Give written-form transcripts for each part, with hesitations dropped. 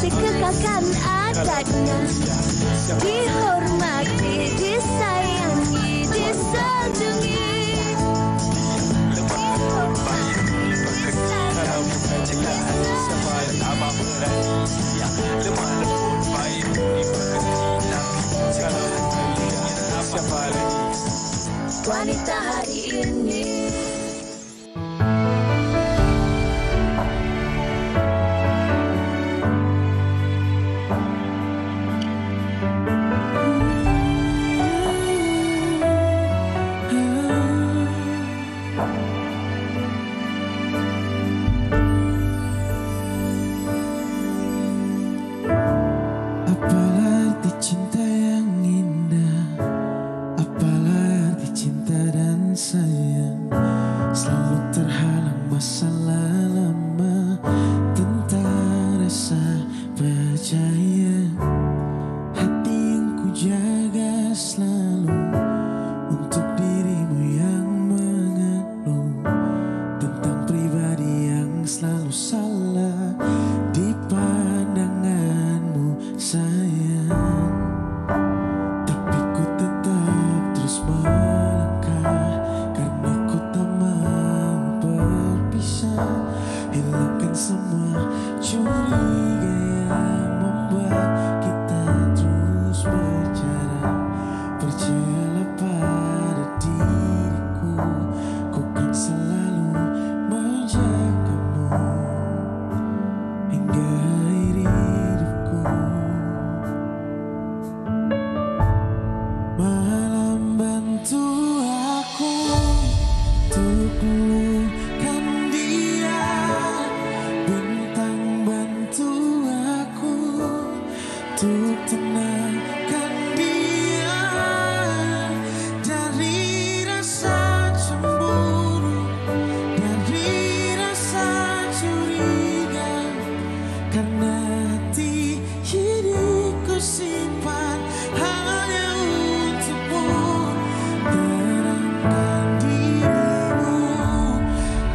dikekangkan adanya, dihormati, disayangi, disanjungi. Wanita hari ini. Apalah arti cinta yang indah, apalah arti cinta dan sayang. Selalu terhalang masalah lama tentang rasa percaya. Hati yang ku jaga selalu untuk dirimu yang mengeluh tentang pribadi yang selalu salah di pandanganmu sayang. Tapi ku tetap terus melangkah karena ku tak mau berpisah. Hilangkan semua curiga yang membuat kita terus berjarak. Percayalah pada diriku, ku kan selalu menjagamu hingga akhir hidupku. Malam bantu aku untuk melukan dia, bintang bantu aku untuk tenangkan dia dari rasa cemburu, dari rasa curiga. Karena hati ini ku simpan hanya untukmu. Terangkan dirimu,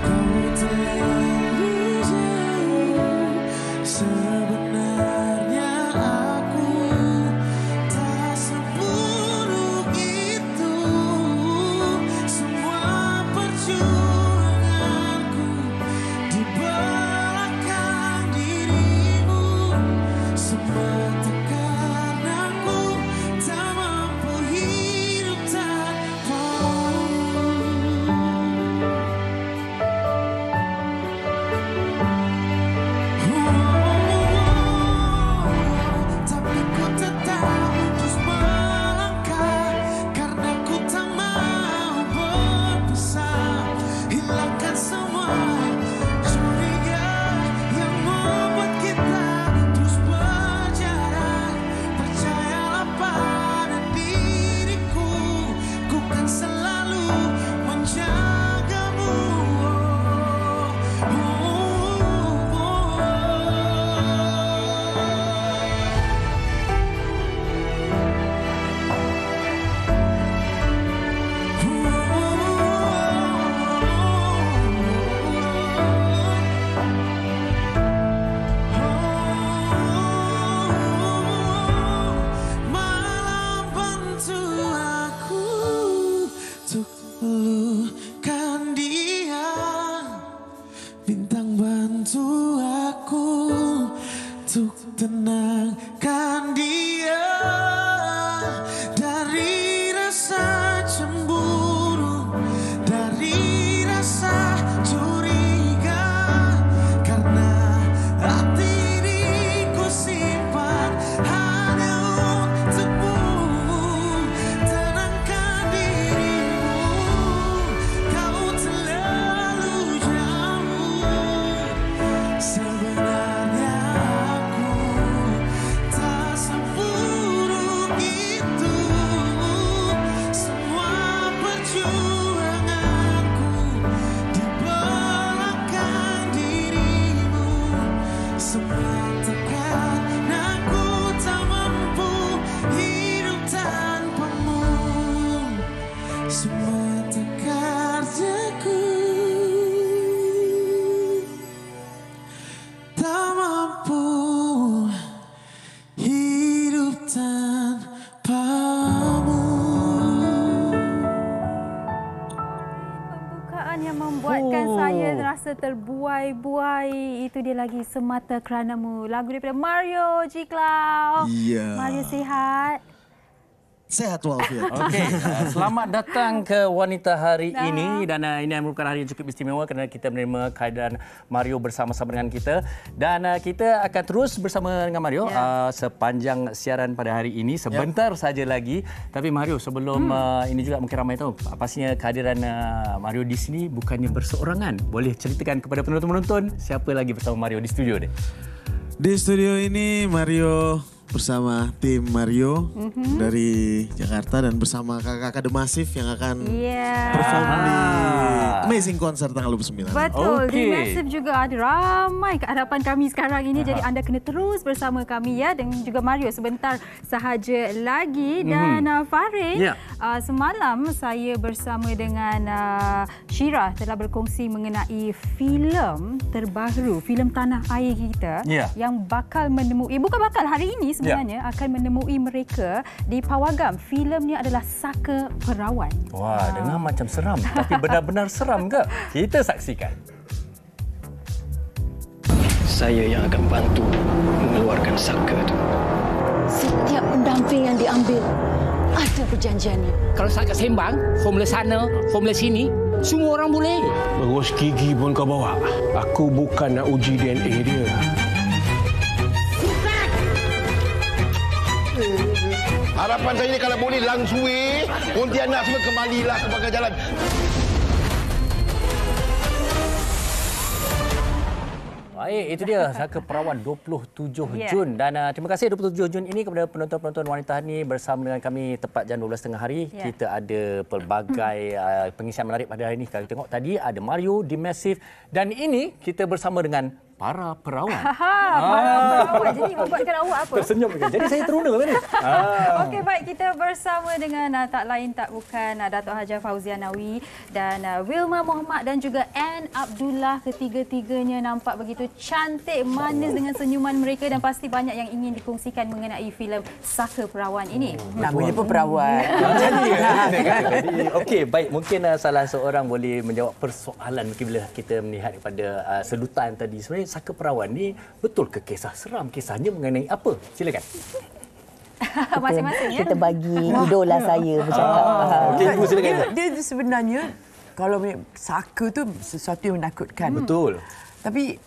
kau terlalu jauh. Sebenarnya aku tak seburuk itu. Semua perjuanganku di belakang dirimu, semata karena aku tak mampu hidup tanpamu. Tapi ku tetap terus melangkah karena ku tak mau berpisah. Hilangkan semua curiga yang membuat kita terus berjarak. Percayalah pada diriku, ku kan selalu menjagamu. Malam bantu aku untuk melukan dia, bintang bantu aku untuk tenangkan dia dari rasa cemburu, dari rasa curiga. Karena hati ini ku simpan hanya untukmu. Tenangkan dirimu, kau terlalu jauh. Sebenarnya aku tak sempurna. Saya rasa terbuai-buai. Itu dia lagi Semata Keranamu. Lagu daripada Mario G. Cloud. Iya. Mario sihat. Sehat walafiat. Okey, selamat datang ke Wanita Hari ini dan ini merupakan hari yang cukup istimewa kerana kita menerima kehadiran Mario bersama-sama dengan kita dan kita akan terus bersama dengan Mario sepanjang siaran pada hari ini sebentar saja lagi. Tapi Mario, sebelum ini juga mungkin ramai tahu pastinya kehadiran Mario di sini bukannya berseorangan. Boleh ceritakan kepada penonton-penonton siapa lagi bersama Mario di studio ni? Di studio ini Mario bersama tim Mario dari Jakarta dan bersama kakak-kakak The Massive yang akan perform di Amazing Concert tanggal 29. Betul, di Massive juga ada ramai ke hadapan kami sekarang ini. Jadi anda kena terus bersama kami ya, dan juga Mario sebentar sahaja lagi. Dan Farin, semalam saya bersama dengan Syirah telah berkongsi mengenai filem terbaru, filem Tanah Air kita yang bakal menemui, bukan bakal, hari ini sebenarnya akan menemui mereka di Pawagam. Filemnya adalah Saka Perawan. Wah, dengar macam seram tapi benar-benar seram ke? Kita saksikan. Saya yang akan bantu mengeluarkan Saka itu. Setiap pendamping yang diambil ada perjanjiannya. Kalau Saka sembang, formula sana, formula sini, semua orang boleh. Terus gigi pun kau bawa. Aku bukan nak uji DNA dia. Harapan saya ni kalau boleh langsui, Pontianak semua kembalilah ke pangkal jalan. Baik, itu dia Saka Perawan 27 Jun. Dan terima kasih 27 Jun ini kepada penonton-penonton Wanita Hari bersama dengan kami tepat jam 12.30 hari. Kita ada pelbagai pengisian menarik pada hari ini. Kalau tengok tadi ada Mario, The Massive dan ini kita bersama dengan para perawan. Para perawan. Jadi membuatkan awak apa? Tersenyum kan. Jadi saya teruna tadi. Okey, baik, kita bersama dengan tak lain tak bukan Datuk Hajar Fauzia Nawi dan Wilma Muhammad dan juga Ann Abdullah. Ketiga-tiganya nampak begitu cantik, manis dengan senyuman mereka dan pasti banyak yang ingin dikongsikan mengenai filem Saka Perawan ini. Namanya pun perawan. Okey, baik, mungkin salah seorang boleh menjawab persoalan mungkin bila kita melihat kepada sedutan tadi. Sebenarnya Saka Perawan ni betul ke kisah seram? Kisahnya mengenai apa? Silakan. Masing-masing ya. Kita bagi idola saya bercakap. Okey, Ibu silakan. Dia sebenarnya kalau Saka tu sesuatu yang menakutkan. Betul. Tapi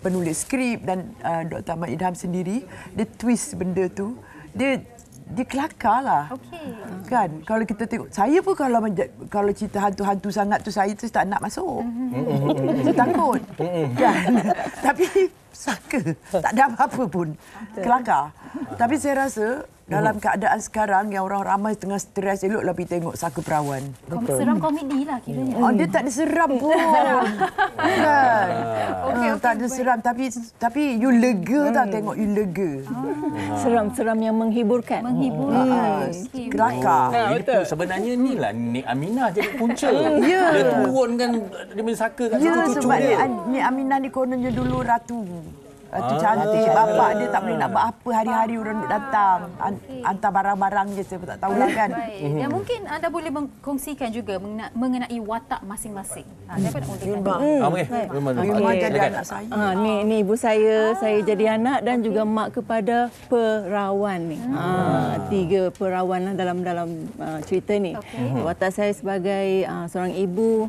penulis skrip dan Dr. Ahmad Idham sendiri, dia twist benda tu. Dia kelakar lah. Kan? Kalau kita tengok, saya pun kalau cerita hantu-hantu sangat tu, saya tu tak nak masuk. Saya takut. Kan? Tapi Saka tak ada apa-apa pun. Kelakar. Tapi saya rasa dalam keadaan sekarang yang orang ramai tengah stres, eloklah pergi tengok Saka Perawan. Seram komedi lah kiranya. Dia tak ada seram pun. Kan? Tak ada seram tapi you lega tak tengok, you lega. Seram-seram yang menghiburkan. Kelakar. Ini pun sebenarnya ni lah Nik Aminah jadi punca. Dia turunkan dia punya Saka kat cucu-cucu sebab dia. Nik Aminah ni kononnya dulu ratu. Ratu cantik. Bapak dia tak boleh nak buat apa. Hari-hari orang duk datang. Hantar barang-barang je. Saya pun tak tahulah kan. Dan mungkin anda boleh mengkongsikan juga mengenai watak masing-masing. Siapa nak mulakan? Wilma jadi anak saya. Ni ibu saya jadi anak dan juga mak kepada perawan ni. 3 perawan lah dalam cerita ni. Watak saya sebagai seorang ibu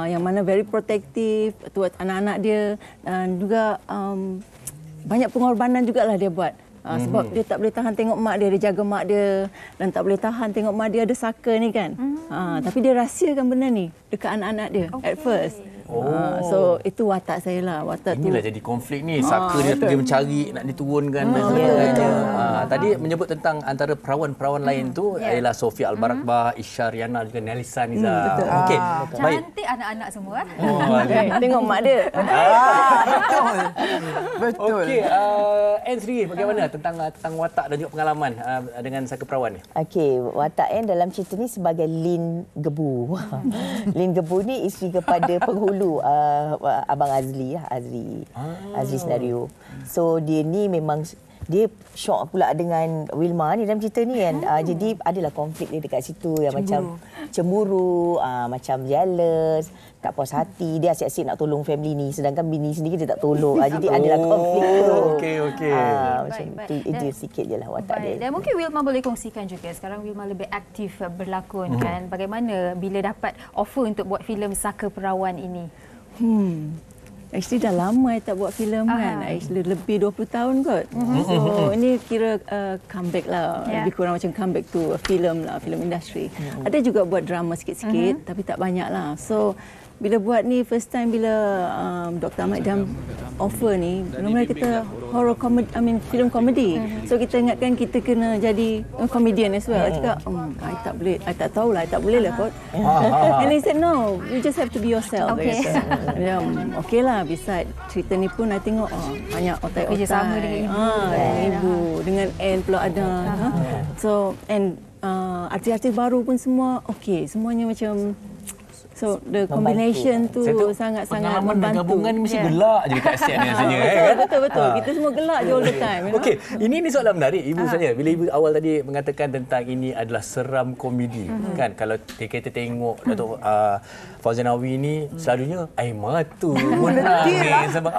yang mana very protective towards anak-anak dia dan juga banyak pengorbanan jugalah dia buat. Sebab dia tak boleh tahan tengok mak dia jaga mak dia dan tak boleh tahan tengok mak dia ada Saka ni kan. Tapi dia rahsiakan benda ni dekat anak-anak dia at first. So itu watak saya lah. Watak inilah jadi konflik ni. Saka dia pergi mencari nak diturunkan dan sebagainya. Tadi menyebut tentang antara perawan-perawan lain tu ialah Sofia Al-Barakbah, Isyariana juga Nelisa Niza. Okey, baik. Cantik anak-anak semua. tengok mak dia. Betul. Okey, Ann sendiri bagaimana tentang watak dan juga pengalaman dengan Saka Perawan ni? Okey, watak Ann dalam cerita ni sebagai Lin Gebu. Lin Gebu ni isteri kepada penghulu Abang Azli Senario. So dia ni memang dia shock pula dengan Wilma ni dalam cerita ni kan. Jadi adalah konflik dia dekat situ yang macam cemburu, macam jealous, tak puas hati. Dia asyik-asyik nak tolong family ni sedangkan bini sendiri dia tak tolong. Jadi adalah konflik tu. Okey. Macam itu sikit je lah watak dia. Dan mungkin Wilma boleh kongsikan juga. Sekarang Wilma lebih aktif berlakon kan. Bagaimana bila dapat offer untuk buat filem Saka Perawan ini? Actually dah lama I tak buat filem kan. Actually lebih 20 tahun kot. So ini kira comeback lah. Lebih kurang macam comeback to filem lah, filem industri. Ada juga buat drama sikit-sikit tapi tak banyak lah. So bila buat ni first time bila Dr. Ahmad Idham offer ni, mula-mula kita horror comedy, film komedi. So kita ingatkan kita kena jadi comedian as well. I cakap, I tak boleh, I tak tahulah, I tak boleh lah kot. And he said, no, you just have to be yourself. Okay lah, beside cerita ni pun I tengok banyak otak-otak. Kerjasama dengan ibu. Ibu, dengan Anne pula ada. So, and artis-artis baru pun semua, okay, semuanya macam so the combination tu sangat-sangat membantu. Gabungan mesti gelak je dekat set ni rasanya kan. Betul. Kita semua gelak je all the time. Okey, ini soalan menarik ibu saya. Bila ibu awal tadi mengatakan tentang ini adalah seram komedi kan. Kalau kita tengok Datuk Fauzianawi ni selalunya air mata menangis sebab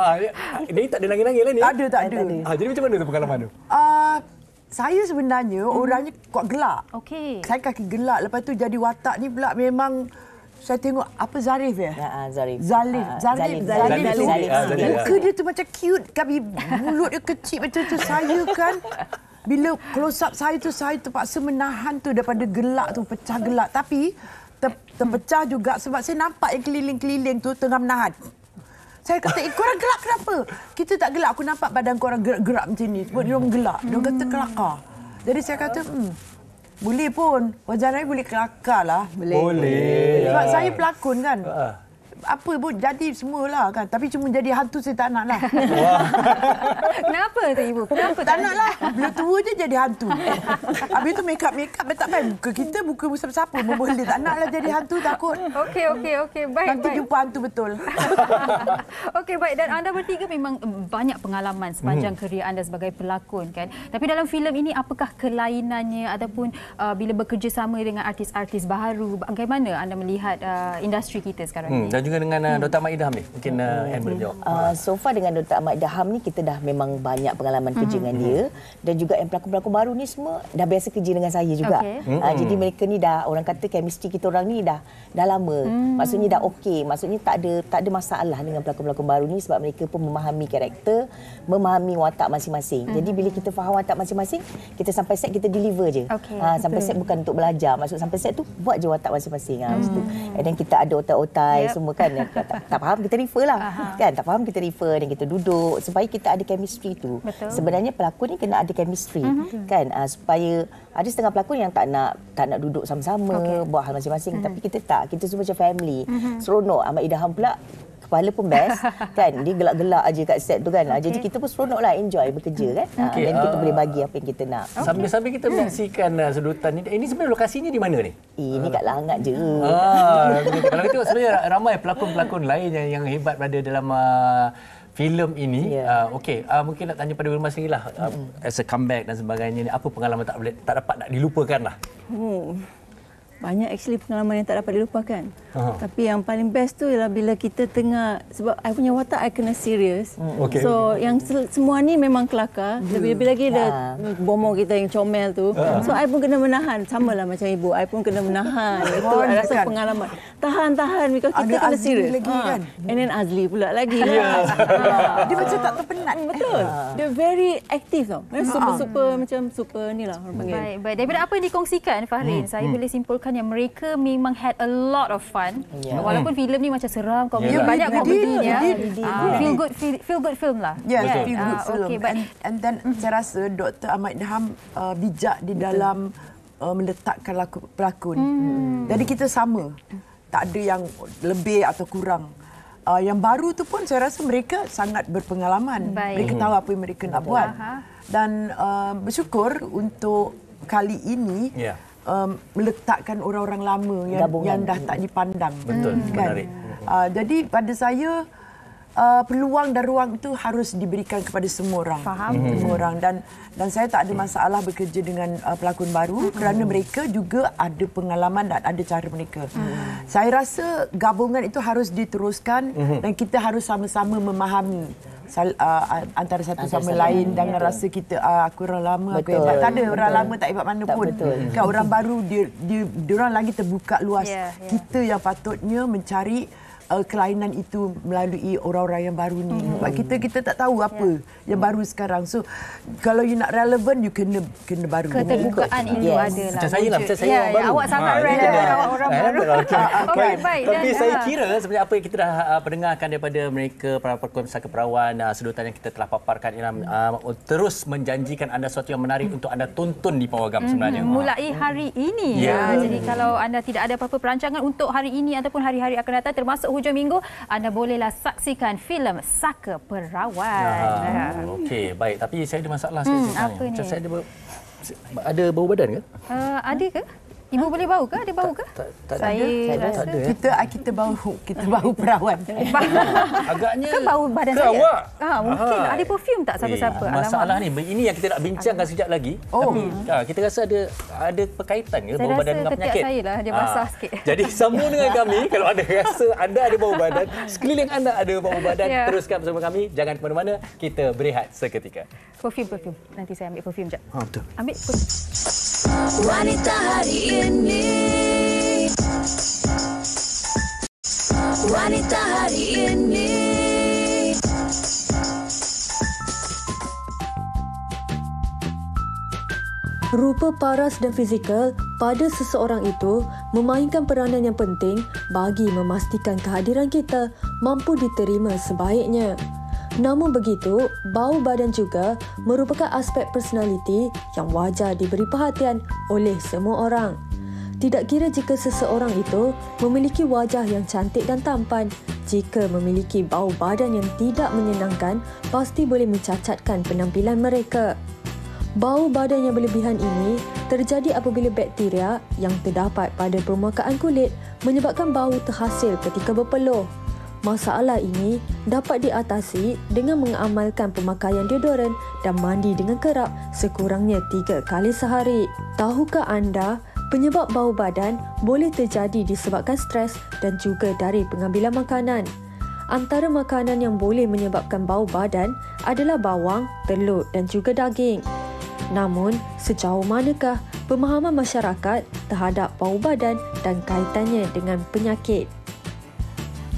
dia tak ada nangis-nangis lah ni. Tak ada. Jadi macam mana tu pengalaman tu? Saya sebenarnya orangnya kuat gelak. Okey. Saya kaki gelak. Lepas tu jadi watak ni pula memang saya tengok apa Zarif ya? Zarif. Muka dia tu macam cute kan, mulut dia kecil macam tu. Saya kan bila close up saya tu saya terpaksa menahan tu daripada gelak tu, pecah gelak. Tapi terpecah juga sebab saya nampak yang keliling-keliling tu tengah menahan. Saya kata, korang gelak kenapa? Kita tak gelak. Aku nampak badan korang gerak-gerak macam ni. Sebab dia orang gelak. Dia orang kata kelakar. Jadi saya kata, boleh pun. Fauzianawi boleh kelakar lah. Boleh. Sebab saya pelakon kan. Apa pun jadi semualah kan. Tapi cuma jadi hantu saya tak nak lah. Kenapa tu ibu? Kenapa tak nak lah. Bila tua je jadi hantu. Habis tu make up tak payah. Muka kita muka siapa memboleh. Tak nak lah jadi hantu, takut. Okey. Baik. Nanti jumpa hantu betul. Okey, baik. Dan anda bertiga memang banyak pengalaman sepanjang kerjaya anda sebagai pelakon kan. Tapi dalam filem ini apakah kelainannya ataupun bila bekerjasama dengan artis-artis baru, bagaimana anda melihat industri kita sekarang ini? Dan juga dengan Dr. Ahmad Idham ni. Mungkin Anne boleh jawab. So far dengan Dr. Ahmad Idham ni kita dah memang banyak pengalaman kerja dengan dia dan juga yang pelakon-pelakon baru ni semua dah biasa kerja dengan saya juga. Jadi mereka ni dah, orang kata chemistry kita orang ni dah lama. Maksudnya dah okey. Maksudnya tak ada masalah dengan pelakon-pelakon baru ni sebab mereka pun memahami karakter, memahami watak masing-masing. Jadi bila kita faham watak masing-masing, kita sampai set kita deliver je. Sampai set bukan untuk belajar. Maksud sampai set tu buat je watak masing-masing. Dan kita ada otak-otak semua kan. Tak faham kita refer lah. Kan tak faham kita refer dan kita duduk supaya kita ada chemistry tu. Sebenarnya pelakon ni kena ada chemistry kan, supaya ada setengah pelakon yang tak nak duduk sama-sama buat hal masing-masing, tapi kita tak, kita semua macam family. Seronok. Ahmad Idham pula kepala pun best kan, dia gelak-gelak aja kat set tu kan. Jadi kita pun seronoklah enjoy bekerja kan. Dan kita boleh bagi apa yang kita nak. Sambil-sambil kita menyaksikan sedutan ni. Ini sebenarnya lokasinya di mana ni? Ini kat Langat je. Kalau kita sebenarnya ramai pelakon-pelakon lain yang hebat berada dalam filem ini. Okey, mungkin nak tanya pada Wilma sendiri lah. As a comeback dan sebagainya ni, apa pengalaman tak dapat nak dilupakan lah? Banyak actually pengalaman yang tak dapat dilupakan. Tapi yang paling best tu ialah bila kita tengah, sebab I punya watak I kena serius. So yang semua ni memang kelakar. Lebih-lebih lagi ada bomo kita yang comel tu. So I pun kena menahan. Samalah macam ibu, I pun kena menahan. Itu rasa pengalaman. Tahan because kita kena serius. Kan? And then Azli pula lagi. Dia macam tak terpenat. Betul. Dia very aktif tau. Super macam super ni lah orang panggil. Baik. Daripada apa yang dikongsikan Fahrin, saya boleh simpulkan yang mereka memang had a lot of fun. Walaupun filem ni macam seram, komedi, banyak komedinya. Feel good film lah. Feel good film. And then saya rasa Dr. Ahmad Idham bijak di dalam meletakkan pelakon. Jadi kita sama. Tak ada yang lebih atau kurang. Yang baru tu pun saya rasa mereka sangat berpengalaman. Mereka tahu apa yang mereka nak buat. Dan bersyukur untuk kali ini meletakkan orang-orang lama yang dah tak dipandang. Betul, kan? menarik. Jadi pada saya peluang dan ruang itu harus diberikan kepada semua orang. Faham. Semua orang dan saya tak ada masalah bekerja dengan pelakon baru kerana mereka juga ada pengalaman dan ada cara mereka. Saya rasa gabungan itu harus diteruskan dan kita harus sama-sama memahami antara satu sama lain. Jangan rasa kita aku orang lama, aku hebat. Tak ada, orang lama tak hebat mana pun. Kan orang baru dia orang lagi terbuka luas. Kita yang patutnya mencari kelainan itu melalui orang-orang yang baru ni. Sebab kita tak tahu apa yang baru sekarang. So kalau you nak relevan, you kena baru. Keterbukaan itu ada lah. Macam saya lah, macam saya orang baru. Awak sangat relevan, orang baru. Okey, baik. Tapi saya kira sebenarnya apa yang kita dah pendengarkan daripada mereka, para pelakon Saka Perawan, sedutan yang kita telah paparkan, terus menjanjikan anda sesuatu yang menarik untuk anda tonton di Pawagam sebenarnya. Mulai hari ini. Jadi kalau anda tidak ada apa-apa perancangan untuk hari ini ataupun hari-hari akan datang, termasuk hujung minggu, anda bolehlah saksikan filem Saka Perawan. Okey, baik. Tapi saya ada masalah sikit. Apa ni? Macam saya ada bau badan ke? Ada ke? Ibu boleh bau ke? Ada bau ke? Saya rasa kita bau perawan. Agaknya ke bau badan ke saya. Awak? Mungkin ada perfume tak siapa-siapa. Masalah ni ini yang kita nak bincangkan sekejap lagi. Tapi kita rasa ada berkaitan ke bau badan dengan penyakit? Saya lah, dia basah sikit. Jadi sambung dengan kami kalau anda rasa anda ada bau badan, sekeliling anda ada bau badan, teruskan bersama kami. Jangan ke mana-mana, kita berehat seketika. Perfume. Nanti saya ambil perfume sekejap. Betul. Ambil perfume. Wanita hari ini. Wanita hari ini. Rupa paras dan fizikal pada seseorang itu memainkan peranan yang penting bagi memastikan kehadiran kita mampu diterima sebaiknya. Namun begitu, bau badan juga merupakan aspek personaliti yang wajar diberi perhatian oleh semua orang. Tidak kira jika seseorang itu memiliki wajah yang cantik dan tampan, jika memiliki bau badan yang tidak menyenangkan, pasti boleh mencacatkan penampilan mereka. Bau badan yang berlebihan ini terjadi apabila bakteria yang terdapat pada permukaan kulit menyebabkan bau terhasil ketika berpeluh. Masalah ini dapat diatasi dengan mengamalkan pemakaian deodoran dan mandi dengan kerap sekurangnya 3 kali sehari. Tahukah anda, penyebab bau badan boleh terjadi disebabkan stres dan juga dari pengambilan makanan. Antara makanan yang boleh menyebabkan bau badan adalah bawang, telur dan juga daging. Namun, sejauh manakah pemahaman masyarakat terhadap bau badan dan kaitannya dengan penyakit?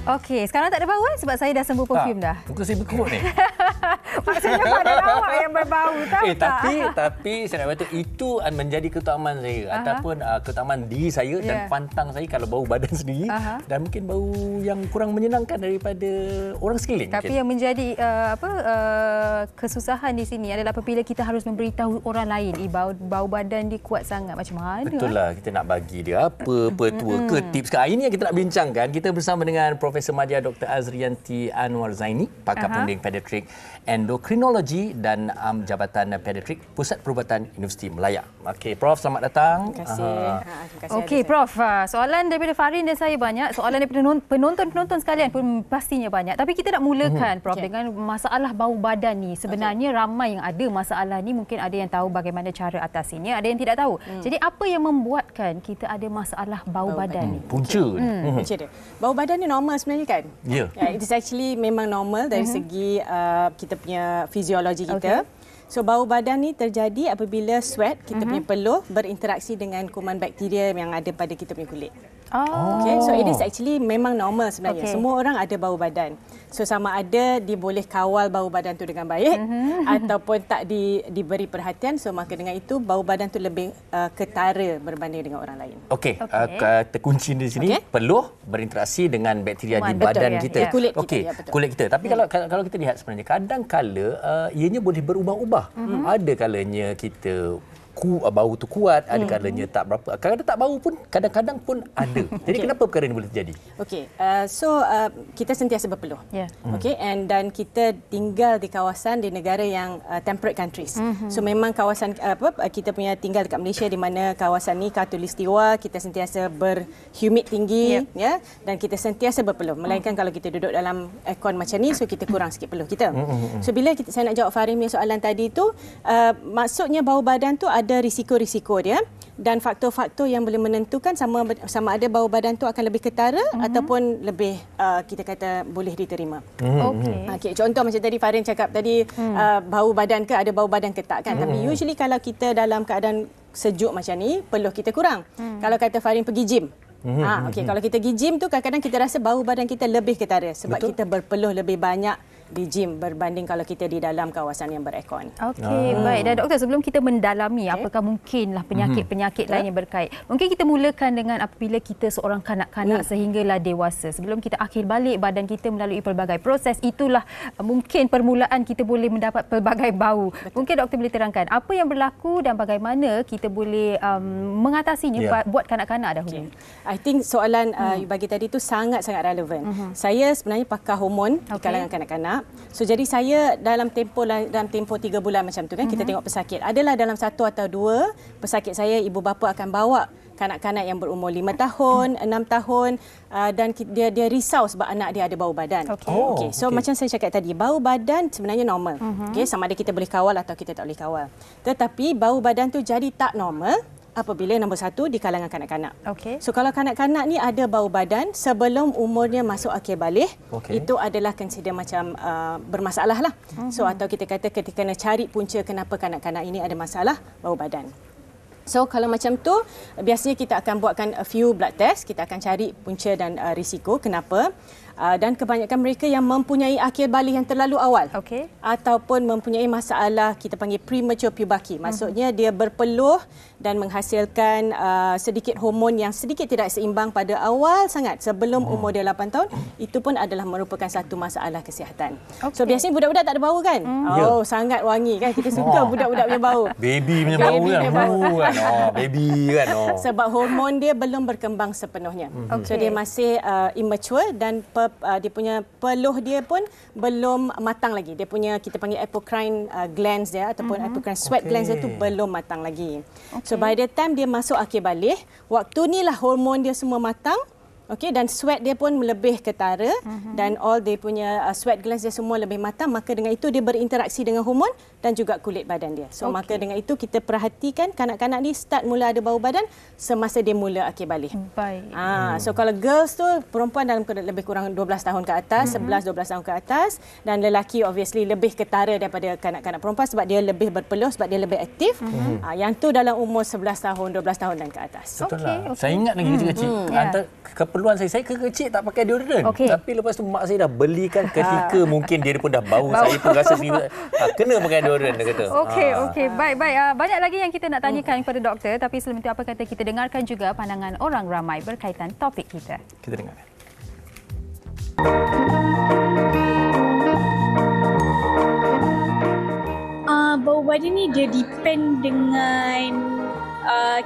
Okey, sekarang tak ada bau sebab saya dah sembuh perfume dah. Muka saya berkerut ni. Maksudnya badan awak yang berbau, tahu tak? Tapi saya nak kata itu menjadi keutamaan saya ataupun keutamaan diri saya dan pantang saya kalau bau badan sendiri dan mungkin bau yang kurang menyenangkan daripada orang sekeliling. Tapi yang menjadi kesusahan di sini adalah apabila kita harus memberitahu orang lain bau badan dia kuat sangat macam mana. Betul lah, kita nak bagi dia apa petua ke tips ke. Ini yang kita nak bincangkan. Kita bersama dengan Profesor Madya Dr. Azrianti Anwar Zaini, pakar pembimbing pediatrik endokrinologi dan Jabatan Pediatrik Pusat Perubatan Universiti Melaya. Okey, Prof, selamat datang. Terima kasih. Okey, Prof, soalan daripada Farin dan saya banyak, soalan daripada penonton-penonton sekalian pun pastinya banyak. Tapi kita nak mulakan, Prof, dengan masalah bau badan ni. Sebenarnya ramai yang ada masalah ni, mungkin ada yang tahu bagaimana cara atasinya, ada yang tidak tahu. Jadi apa yang membuatkan kita ada masalah bau badan ni? Punca. Punca dia. Bau badan ni normal sebenarnya kan? Ya. It is actually memang normal dari segi kita punya fiziologi kita. So bau badan ni terjadi apabila sweat, kita punya peluh berinteraksi dengan kuman bakteria yang ada pada kita punya kulit. Okay, so it is actually memang normal sebenarnya. Semua orang ada bau badan. So sama ada dia boleh kawal bau badan tu dengan baik ataupun tak diberi perhatian. So maka dengan itu bau badan tu lebih ketara berbanding dengan orang lain. Okey, terkunci di sini peluh berinteraksi dengan bakteria di badan kita. Kulit kita. Okey, kulit kita. Tapi kalau kita lihat sebenarnya kadang-kala ianya boleh berubah-ubah. Ada kalanya kita bau tu kuat, ada kalanya tak berapa. Kadang-kadang tak bau pun, kadang-kadang pun ada. Jadi kenapa perkara ini boleh terjadi? Okey, kita sentiasa berpeluh. Okey, dan kita tinggal di kawasan di negara yang temperate countries. So memang kawasan kita punya tinggal dekat Malaysia di mana kawasan ni khatulistiwa, kita sentiasa berhumid tinggi ya, dan kita sentiasa berpeluh. Melainkan kalau kita duduk dalam aircon macam ni, so kita kurang sikit peluh kita. So bila saya nak jawab Farin punya soalan tadi tu, maksudnya bau badan tu ada risiko-risiko dia dan faktor-faktor yang boleh menentukan sama ada bau badan tu akan lebih ketara ataupun lebih kita kata boleh diterima. Okey, contoh macam tadi Farin cakap tadi, bau badan ke, ada bau badan ke tak kan. Tapi usually kalau kita dalam keadaan sejuk macam ni, peluh kita kurang. Kalau kata Farin pergi gym, okey, kalau kita pergi gym tu kadang-kadang kita rasa bau badan kita lebih ketara sebab kita berpeluh lebih banyak di gym berbanding kalau kita di dalam kawasan yang beraircon. Okey, baik. Dan doktor, sebelum kita mendalami apakah mungkinlah penyakit-penyakit lain yang berkait, mungkin kita mulakan dengan apabila kita seorang kanak-kanak sehinggalah dewasa. Sebelum kita akhir balik badan kita melalui pelbagai proses, itulah mungkin permulaan kita boleh mendapat pelbagai bau. Mungkin doktor boleh terangkan apa yang berlaku dan bagaimana kita boleh mengatasinya buat kanak-kanak dahulu. I think soalan you bagi tadi tu sangat-sangat relevan. Saya sebenarnya pakar hormon di kalangan kanak-kanak. So jadi saya dalam tempoh 3 bulan macam tu kan, kita tengok pesakit. Adalah dalam 1 atau 2 pesakit saya, ibu bapa akan bawa kanak-kanak yang berumur 5 tahun, 6 tahun dan dia risau sebab anak dia ada bau badan. So macam saya cakap tadi, bau badan sebenarnya normal. Sama ada kita boleh kawal atau kita tak boleh kawal. Tetapi bau badan tu jadi tak normal apabila nombor 1 di kalangan kanak-kanak. So kalau kanak-kanak ni ada bau badan sebelum umurnya masuk akhir balik, itu adalah consider macam bermasalah lah. So atau kita kata ketika nak cari punca kenapa kanak-kanak ini ada masalah bau badan. So kalau macam tu, biasanya kita akan buatkan a few blood test, kita akan cari punca dan risiko kenapa. Dan kebanyakan mereka yang mempunyai akhir balik yang terlalu awal ataupun mempunyai masalah kita panggil premature puberty, maksudnya dia berpeluh dan menghasilkan sedikit hormon yang sedikit tidak seimbang pada awal sangat sebelum umur dia 8 tahun, itu pun adalah merupakan satu masalah kesihatan. So biasanya budak-budak tak ada bau kan? Sangat wangi kan, kita suka budak-budak punya bau. Baby punya bau kan. Baby kan. Sebab hormon dia belum berkembang sepenuhnya. So dia masih immature dan dia punya peluh dia pun belum matang lagi. Dia punya kita panggil apocrine glands dia ataupun apocrine sweat glands dia tu belum matang lagi. So by the time dia masuk akhir balik, waktu ni lah hormon dia semua matang. Dan sweat dia pun lebih ketara dan all dia punya sweat glands dia semua lebih matang, maka dengan itu dia berinteraksi dengan hormon dan juga kulit badan dia. So maka dengan itu kita perhatikan kanak-kanak ni start mula ada bau badan semasa dia mula akhir balik. So kalau girls tu, perempuan dalam lebih kurang 12 tahun ke atas, 11-12 tahun ke atas, dan lelaki obviously lebih ketara daripada kanak-kanak perempuan sebab dia lebih berpeluh, sebab dia lebih aktif. Yang tu dalam umur 11 tahun, 12 tahun dan ke atas. Betul lah. Saya ingat lagi kecil-kecil, antara keperluan saya kecil tak pakai deodorant. Tapi lepas tu mak saya dah belikan ketika mungkin dia pun dah bau. Saya pun rasa sendiri kena pakai deodorant, dia kata. Okey. Baik. Banyak lagi yang kita nak tanyakan kepada doktor, tapi sebelum itu apa kata kita dengarkan juga pandangan orang ramai berkaitan topik kita. Kita dengarkan. Bau badan ni dia depend dengan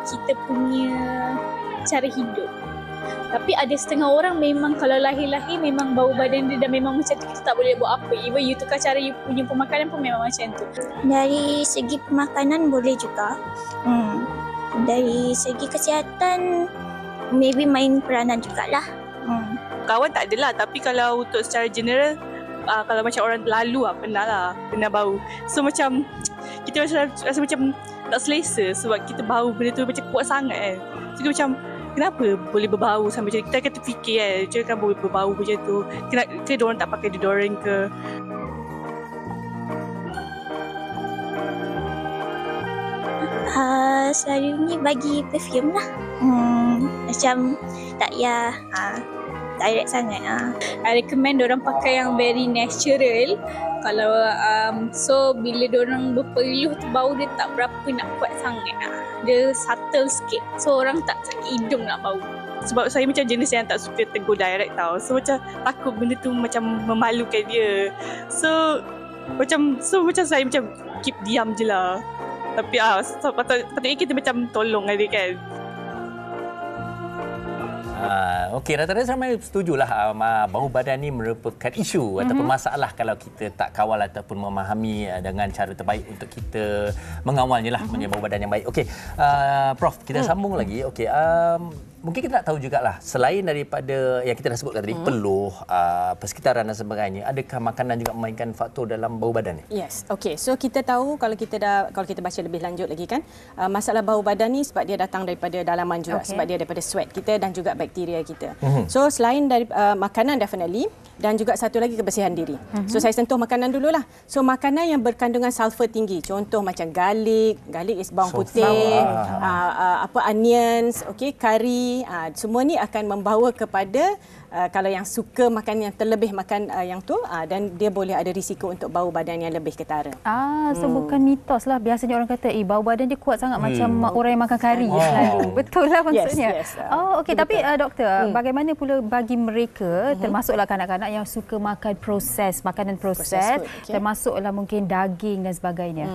kita punya cara hidup. Tapi ada setengah orang memang kalau lahir-lahir memang bau badan dia dah memang macam tu, kita tak boleh buat apa. Even you tukar cara you punya pemakanan pun memang macam tu. Dari segi pemakanan boleh juga. Dari segi kesihatan maybe main peranan jugalah. Kawan tak adalah, tapi kalau untuk secara general kalau macam orang lalu pernah bau. So macam kita rasa macam tak selesa sebab kita bau benda tu macam kuat sangat kan. So macam kenapa boleh berbau sampai macam ni? Kita akan terfikir kan boleh berbau macam tu. Kenapa diorang tak pakai deodorant ke? Selalunya bagi perfume lah. Macam tak payah direct sangat. I recommend diorang pakai yang very natural. Kalau so bila diorang berpeluh tu bau dia tak berapa nak kuat sangat. Dia subtle sikit. So orang tak sakit hidung nak bau. Sebab saya macam jenis yang tak suka tegur direct tau. So macam takut benda tu macam memalukan dia. So macam saya macam keep diam je lah. Tapi patutnya kita macam tolong dia kan. Okey, rata-rata ramai setujulah bau badan ni merupakan isu ataupun masalah kalau kita tak kawal ataupun memahami dengan cara terbaik untuk kita mengawalnya lah menjadi bau badan yang baik. Okey, Prof, kita sambung lagi. Okey, mungkin kita nak tahu jugalah, selain daripada yang kita dah sebutkan tadi, peluh, persekitaran dan sebagainya, adakah makanan juga memainkan faktor dalam bau badan ni? Yes. Okey, so kita tahu kalau kita baca lebih lanjut lagi kan, masalah bau badan ni sebab dia datang daripada dalaman juga, sebab dia daripada sweat kita dan juga bakteria kita. So selain dari makanan definitely, dan juga satu lagi kebersihan diri. So saya sentuh makanan dululah. So makanan yang berkandungan sulfur tinggi, contoh macam garlic is bawang putih, onions, okey, kari, semua ni akan membawa kepada kalau yang suka makan yang terlebih makan yang tu, dan dia boleh ada risiko untuk bau badan yang lebih ketara. So bukan mitos lah. Biasanya orang kata bau badan dia kuat sangat macam orang yang makan kari selalu. Betul lah maksudnya. Yes. Okey, tapi doktor, bagaimana pula bagi mereka, termasuklah kanak-kanak yang suka makan makanan proses, termasuklah mungkin daging dan sebagainya.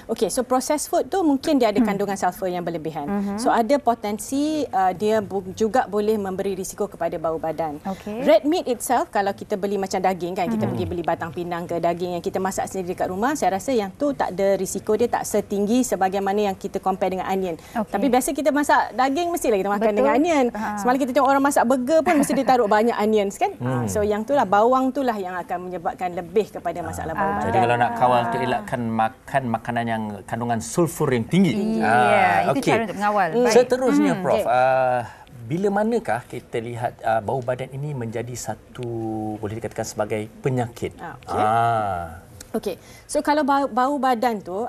Okey, so processed food tu mungkin dia ada kandungan sulfur yang berlebihan. So ada potensi dia juga boleh memberi risiko kepada bau badan. Red meat itself, kalau kita beli macam daging kan, kita pergi beli batang pinang ke daging yang kita masak sendiri dekat rumah, saya rasa yang tu tak ada risiko, dia tak setinggi sebagaimana yang kita compare dengan onion. Tapi biasa kita masak daging mestilah kita makan dengan onion. Semalam kita tengok orang masak burger pun mesti dia taruh banyak onions kan. So yang itulah, bawang itulah yang akan menyebabkan lebih kepada masalah bau badan. Jadi kalau nak kawal untuk elakkan makan makanan yang kandungan sulfur yang tinggi. Itu cara untuk mengawal. Seterusnya Prof, bila manakah kita lihat bau badan ini menjadi satu, boleh dikatakan sebagai penyakit? Okey. So kalau bau badan tu,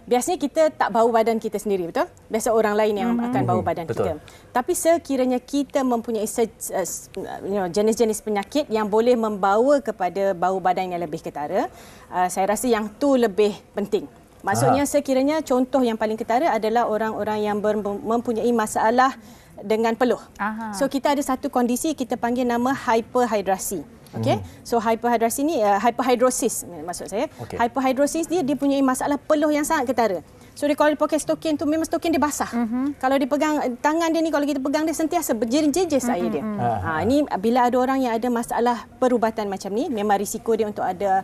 biasanya kita tak bau badan kita sendiri, betul? Biasa orang lain yang akan bau badan kita. Tapi sekiranya kita mempunyai jenis-jenis penyakit yang boleh membawa kepada bau badan yang lebih ketara, saya rasa yang tu lebih penting. Maksudnya sekiranya contoh yang paling ketara adalah orang-orang yang mempunyai masalah dengan peluh. So kita ada satu kondisi kita panggil nama hyperhidrasi. Okey. So hyperhidrasi ni hyperhidrosis maksud saya. Hyperhidrosis dia punya masalah peluh yang sangat ketara. So dia kalau dia pakai stokin tu memang stokin dia basah. Kalau dia pegang tangan dia ni, kalau kita pegang dia sentiasa berjenis-jenis air dia. Ni bila ada orang yang ada masalah perubatan macam ni, memang risiko dia untuk ada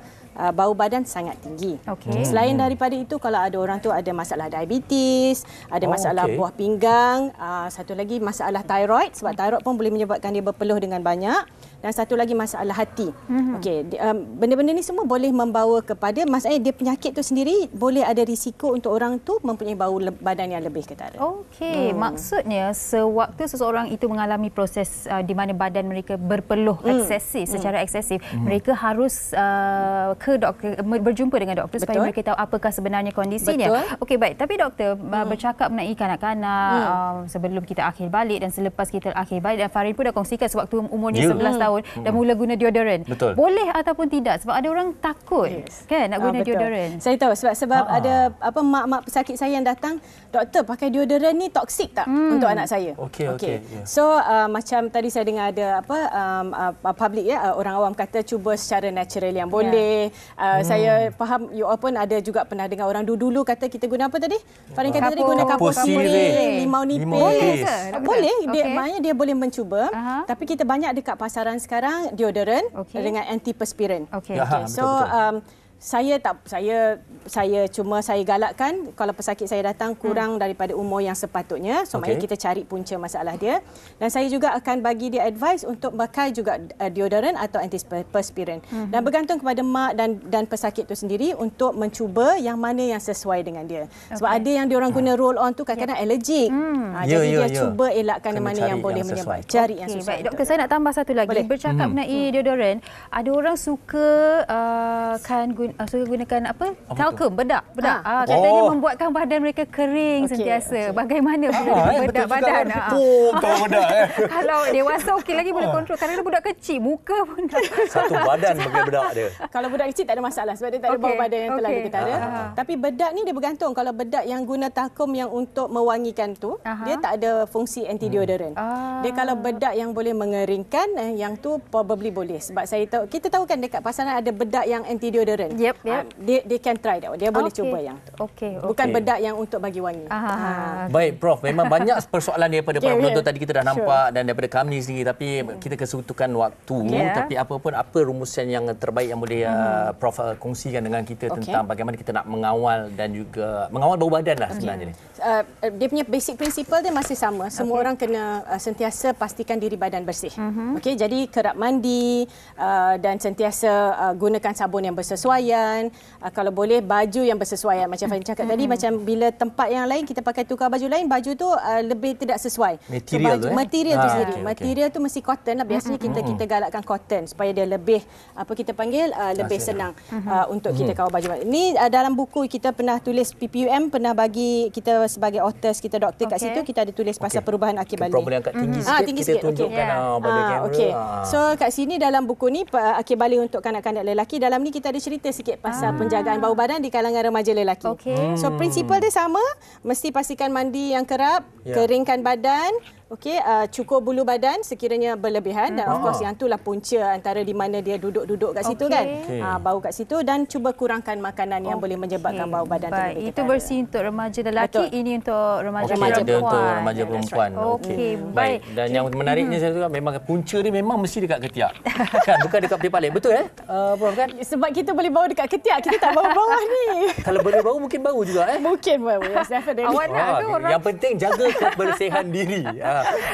bau badan sangat tinggi. Selain daripada itu, kalau ada orang tu ada masalah diabetes, ada masalah buah pinggang, satu lagi masalah thyroid, sebab thyroid pun boleh menyebabkan dia berpeluh dengan banyak, dan satu lagi masalah hati. Benda-benda ni semua boleh membawa kepada, maksudnya dia penyakit tu sendiri boleh ada risiko untuk orang tu mempunyai bau badan yang lebih ketara. Maksudnya sewaktu seseorang itu mengalami proses di mana badan mereka berpeluh eksesif, secara eksesif, mereka harus ke doktor, berjumpa dengan doktor supaya mereka tahu apakah sebenarnya kondisinya. Okey, baik. Tapi doktor, bercakap mengenai kanak-kanak, sebelum kita akhir balik dan selepas kita akhir balik, dan Farin pun dah kongsikan sewaktu umurnya 11 tahun dan mula guna deodorant. Boleh ataupun tidak? Sebab ada orang takut kan nak guna deodorant. Saya tahu sebab ada mak-mak pesakit saya yang datang, doktor pakai deodorant ni toksik tak untuk anak saya? So macam tadi saya dengar ada public orang awam kata cuba secara natural yang boleh. Saya faham you all pun ada juga pernah dengar orang dulu kata kita guna apa tadi? Farin kata tadi guna kapur sirih, limau nipis. Boleh, maknanya dia boleh mencuba. Tapi kita banyak dekat pasaran sekarang deodorant dengan antiperspirant. So saya galakkan kalau pesakit saya datang kurang daripada umur yang sepatutnya, so maknanya kita cari punca masalah dia, dan saya juga akan bagi dia advice untuk pakai juga deodorant atau antiperspirant, dan bergantung kepada mak dan pesakit itu sendiri untuk mencuba yang mana yang sesuai dengan dia. Sebab ada yang diorang guna roll on tu kadang-kadang allergic. Jadi dia cuba elakkan mana yang boleh menyebabkan, cari yang sesuai. Baik, doktor, saya nak tambah satu lagi. Bercakap mengenai deodorant, ada orang suka gunakan talcum, bedak. Katanya membuatkan badan mereka kering sentiasa. Bagaimana bedak badan? Kalau dewasa okey lagi boleh kontrol. Kadang-kadang budak kecil muka pun satu badan pakai bedak dia. Kalau budak kecil tak ada masalah sebab dia tak ada bau badan yang terlalu ketara. Tapi bedak ni dia bergantung. Kalau bedak yang guna talcum yang untuk mewangikan tu, dia tak ada fungsi anti deodorant. Dia kalau bedak yang boleh mengeringkan, yang tu probably boleh. Sebab kita tahu kan dekat pasaran ada bedak yang anti deodorant. They can try that. Dia boleh cuba yang tu. Bukan bedak yang untuk bagi wangi. Baik Prof, memang banyak persoalan daripada para penonton tadi kita dah nampak dan daripada kami sendiri, tapi kita kesutukan waktu. Tapi apa rumusan yang terbaik yang boleh Prof kongsikan dengan kita tentang bagaimana kita nak mengawal dan juga mengawal bau badan lah sebenarnya ni. Dia punya basic principle dia masih sama. Semua orang kena sentiasa pastikan diri badan bersih. Jadi kerap mandi dan sentiasa gunakan sabun yang bersesuaian. Kalau boleh baju yang bersesuaian. Macam Fahim cakap tadi, macam bila tempat yang lain kita pakai tukar baju lain, baju tu lebih tidak sesuai. Material tu sendiri. Material tu mesti cotton lah. Biasanya kita galakkan cotton supaya dia lebih lebih senang untuk kita kawal baju. Ini dalam buku kita pernah tulis, PPUM pernah bagi kita sebagai authors, kita doktor kat situ, kita ada tulis pasal perubahan akil balik. Problem yang kat tinggi sikit, tinggi kita tunjukkan pada kamera. So kat sini dalam buku ni akil balik untuk kanak-kanak lelaki, dalam ni kita ada cerita sikit pasal penjagaan bau badan di kalangan remaja lelaki. So prinsipal dia sama, mesti pastikan mandi yang kerap, keringkan badan. Cukur bulu badan sekiranya berlebihan dan of course yang itulah punca antara di mana dia duduk kat situ kan. Bau kat situ, dan cuba kurangkan makanan yang boleh menyebabkan bau badan tu lebih. Itu bersih untuk remaja lelaki, ini untuk remaja perempuan. Untuk remaja perempuan. Baik. Dan yang menariknya saya juga memang punca ni memang mesti dekat ketiak. Kan, bukan dekat peti paling. Betul Prof kan? Sebab kita boleh bau dekat ketiak, kita tak bau bawah ni. Kalau boleh bau mungkin bau juga Mungkin bau. Yes, definitely. Awak nak ke orang? Yang penting jaga kebersihan diri.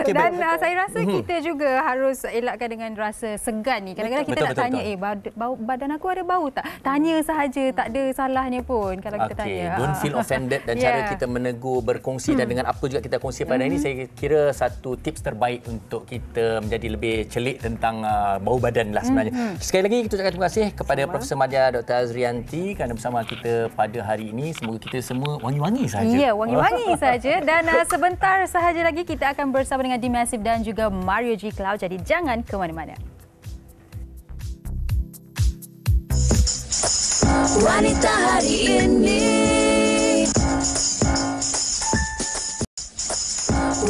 Dan saya rasa kita juga harus elakkan dengan rasa segan ni. Kadang-kadang kita nak tanya, badan aku ada bau tak? Tanya sahaja, tak ada salahnya pun kalau kita tanya. Don't feel offended, dan cara kita menegur, berkongsi dan dengan apa juga kita kongsi pada ini, saya kira satu tips terbaik untuk kita menjadi lebih celik tentang bau badan lah sebenarnya. Sekali lagi kita ucapkan terima kasih kepada Profesor Madya Dr. Azrianti kerana bersama kita pada hari ini. Semoga kita semua wangi-wangi saja. Ya, wangi-wangi saja. Dan sebentar sahaja lagi kita akan bersama dengan D-Massive dan juga Mario G. Cloud. Jadi jangan ke mana-mana. Wanita hari ini.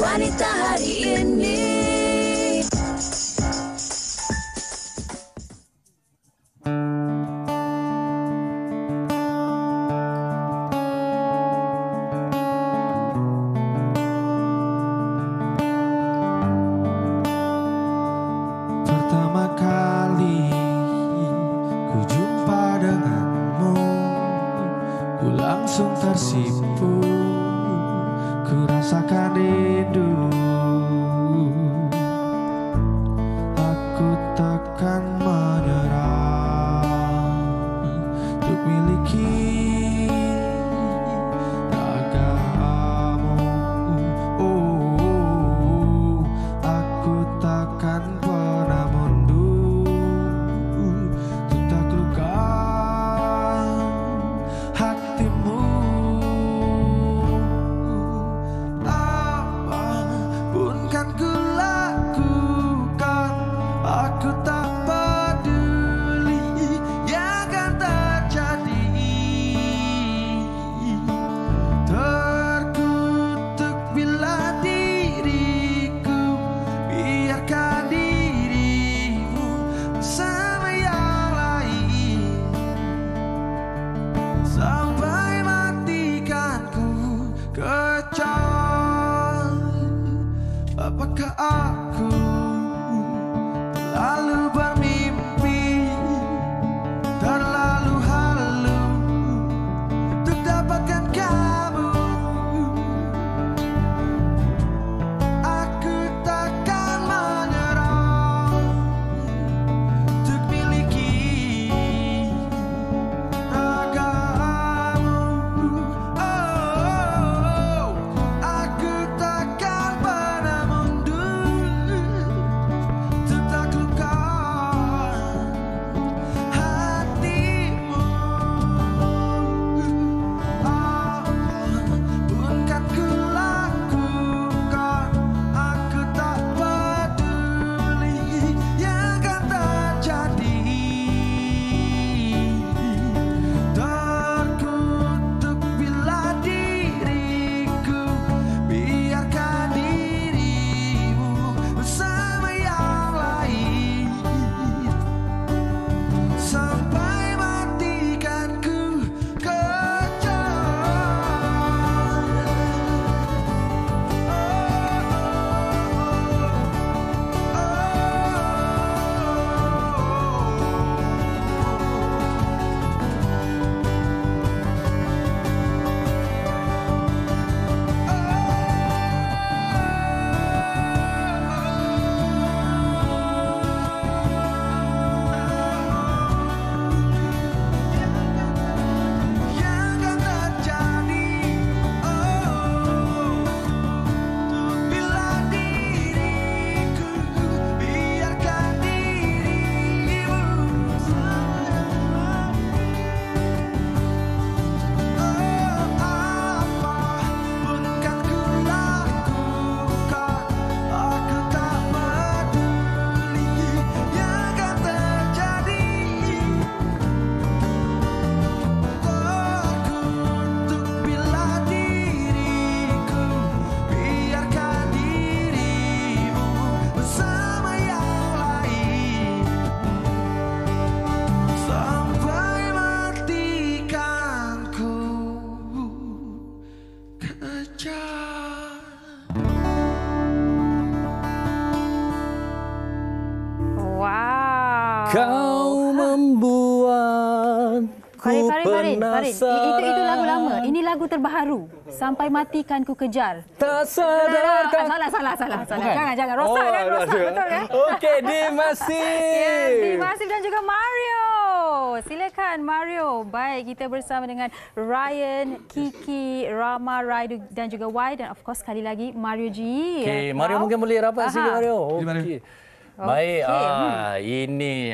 Wanita hari ini. tersipu, ku rasakan rindu. Aku takkan menyerah untuk miliki ragamu. Aku takkan pernah mundur untuk taklukkan hatimu. Farid. Itu lagu lama. Ini lagu terbaru. Sampai matikan ku kejar. Tak sadarkah. Salah. Jangan. Rosak kan? Betul kan? Okey, Dimasif. Yes, Dimasif dan juga Mario. Silakan Mario. Baik, kita bersama dengan Ryan, Kiki, Rama, Rai dan juga Y dan of course sekali lagi Mario G. Okey, Mario mungkin boleh rapat sikit Mario. Okey. Baik, ini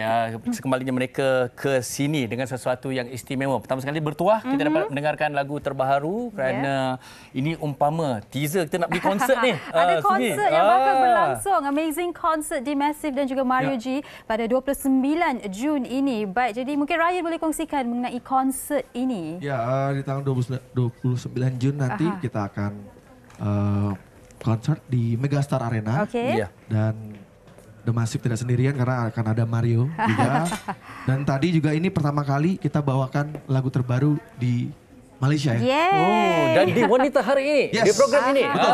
sekembalinya mereka ke sini dengan sesuatu yang istimewa. Pertama sekali bertuah, kita dapat mendengarkan lagu terbaru kerana ini umpama teaser kita nak pergi konsert ni. Ada konsert yang bakal berlangsung. Amazing concert Dimasif dan juga Mario G pada 29 Jun ini. Baik, jadi mungkin Ryan boleh kongsikan mengenai konsert ini. Ya, di tanggal 29 Jun nanti kita akan konsert di Megastar Arena. Dan The Massive tidak sendirian karena akan ada Mario juga. Dan tadi juga ini pertama kali kita bawakan lagu terbaru di Malaysia ya. Dan di Wanita Hari ini, di program ini. Betul.